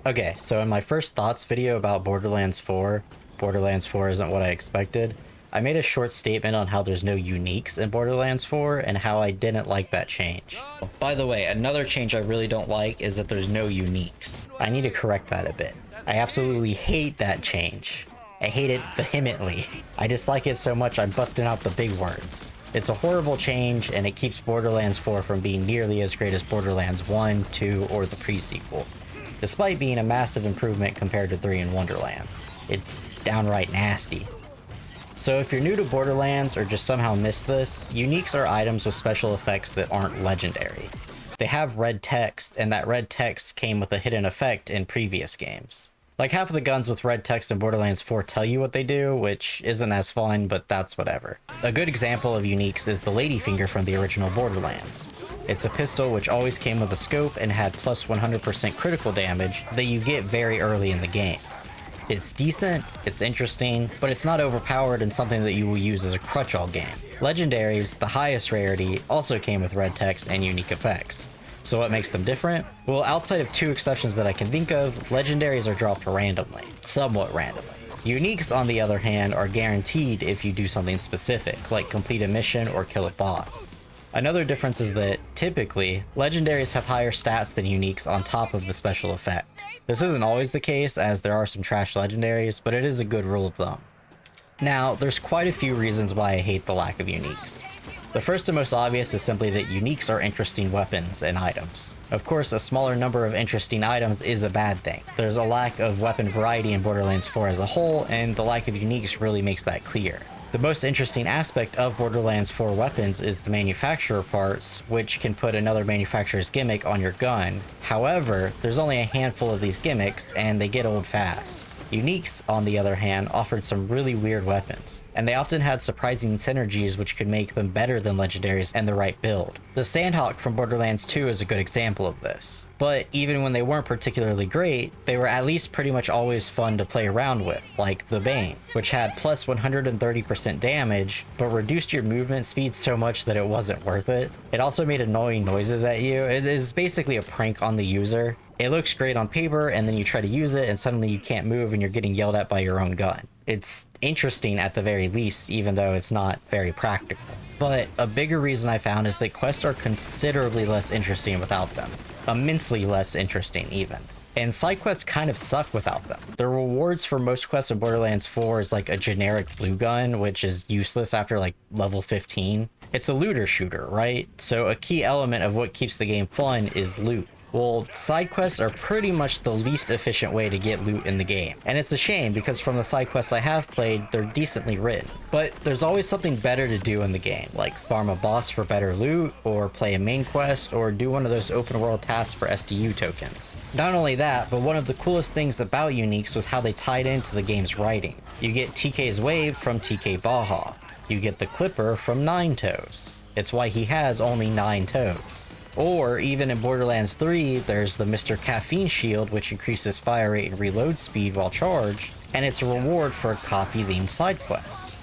Okay, so in my first thoughts video about Borderlands 4, Borderlands 4 isn't what I expected, I made a short statement on how there's no uniques in Borderlands 4 and how I didn't like that change. By the way, another change I really don't like is that there's no uniques. I need to correct that a bit. I absolutely hate that change. I hate it vehemently. I dislike it so much I'm busting out the big words. It's a horrible change, and it keeps Borderlands 4 from being nearly as great as Borderlands 1, 2, or the pre-sequel, despite being a massive improvement compared to 3 and Wonderlands. It's downright nasty. So if you're new to Borderlands or just somehow missed this, uniques are items with special effects that aren't legendary. They have red text, and that red text came with a hidden effect in previous games. Like half of the guns with red text in Borderlands 4 tell you what they do, which isn't as fun, but that's whatever. A good example of uniques is the Ladyfinger from the original Borderlands. It's a pistol which always came with a scope and had plus 100% critical damage that you get very early in the game. It's decent, it's interesting, but it's not overpowered and something that you will use as a crutch all game. Legendaries, the highest rarity, also came with red text and unique effects. So what makes them different? Well, outside of two exceptions that I can think of, legendaries are dropped randomly. Somewhat randomly. Uniques, on the other hand, are guaranteed if you do something specific, like complete a mission or kill a boss. Another difference is that, typically, legendaries have higher stats than uniques on top of the special effect. This isn't always the case, as there are some trash legendaries, but it is a good rule of thumb. Now, there's quite a few reasons why I hate the lack of uniques. The first and most obvious is simply that uniques are interesting weapons and items. Of course, a smaller number of interesting items is a bad thing. There's a lack of weapon variety in Borderlands 4 as a whole, and the lack of uniques really makes that clear. The most interesting aspect of Borderlands 4 weapons is the manufacturer parts, which can put another manufacturer's gimmick on your gun. However, there's only a handful of these gimmicks, and they get old fast. Uniques, on the other hand, offered some really weird weapons, and they often had surprising synergies which could make them better than legendaries and the right build. The Sandhawk from Borderlands 2 is a good example of this. But even when they weren't particularly great, they were at least pretty much always fun to play around with, like the Bane, which had plus 130% damage, but reduced your movement speed so much that it wasn't worth it. It also made annoying noises at you. It is basically a prank on the user. It looks great on paper, and then you try to use it, and suddenly you can't move and you're getting yelled at by your own gun. It's interesting at the very least, even though it's not very practical. But a bigger reason I found is that quests are considerably less interesting without them. Immensely less interesting, even. And side quests kind of suck without them. The rewards for most quests in Borderlands 4 is like a generic blue gun, which is useless after like level 15. It's a looter shooter, right? So a key element of what keeps the game fun is loot. Well, side quests are pretty much the least efficient way to get loot in the game. And it's a shame because from the side quests I have played, they're decently written. But there's always something better to do in the game, like farm a boss for better loot, or play a main quest, or do one of those open world tasks for SDU tokens. Not only that, but one of the coolest things about uniques was how they tied into the game's writing. You get TK's Wave from TK Baja. You get the Clipper from Nine Toes. It's why he has only 9 toes. Or, even in Borderlands 3, there's the Mr. Caffeine Shield, which increases fire rate and reload speed while charged, and it's a reward for a coffee-themed side quest.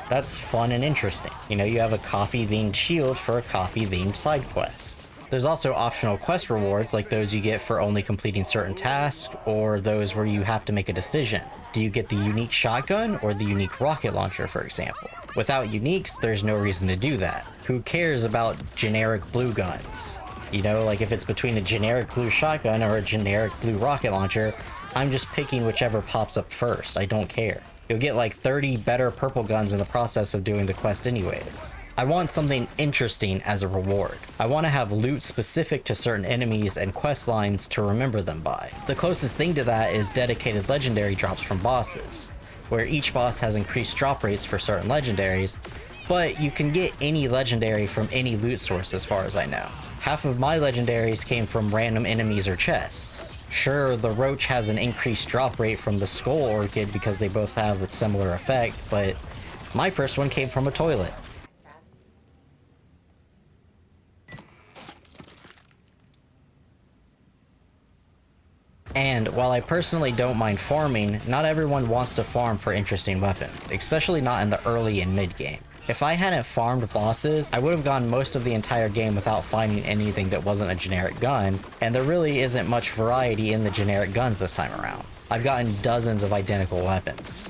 That's fun and interesting. You know, you have a coffee-themed shield for a coffee-themed side quest. There's also optional quest rewards, like those you get for only completing certain tasks, or those where you have to make a decision. Do you get the unique shotgun or the unique rocket launcher, for example? Without uniques, there's no reason to do that. Who cares about generic blue guns? You know, like if it's between a generic blue shotgun or a generic blue rocket launcher, I'm just picking whichever pops up first. I don't care. You'll get like 30 better purple guns in the process of doing the quest anyways. I want something interesting as a reward. I want to have loot specific to certain enemies and quest lines to remember them by. The closest thing to that is dedicated legendary drops from bosses, where each boss has increased drop rates for certain legendaries, but you can get any legendary from any loot source as far as I know. Half of my legendaries came from random enemies or chests. Sure, the Roach has an increased drop rate from the Skull Orchid because they both have a similar effect, but my first one came from a toilet. And while I personally don't mind farming, not everyone wants to farm for interesting weapons, especially not in the early and mid game. If I hadn't farmed bosses, I would have gone most of the entire game without finding anything that wasn't a generic gun, and there really isn't much variety in the generic guns this time around. I've gotten dozens of identical weapons.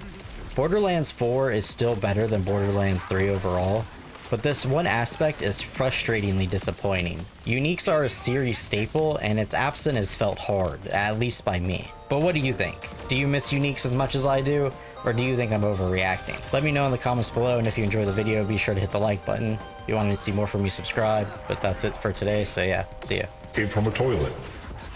Borderlands 4 is still better than Borderlands 3 overall, but this one aspect is frustratingly disappointing. Uniques are a series staple, and its absence is felt hard, at least by me. But what do you think? Do you miss uniques as much as I do, or do you think I'm overreacting? Let me know in the comments below, and if you enjoyed the video, be sure to hit the like button. If you want to see more from me, subscribe. But that's it for today, so yeah, see ya. Came from a toilet.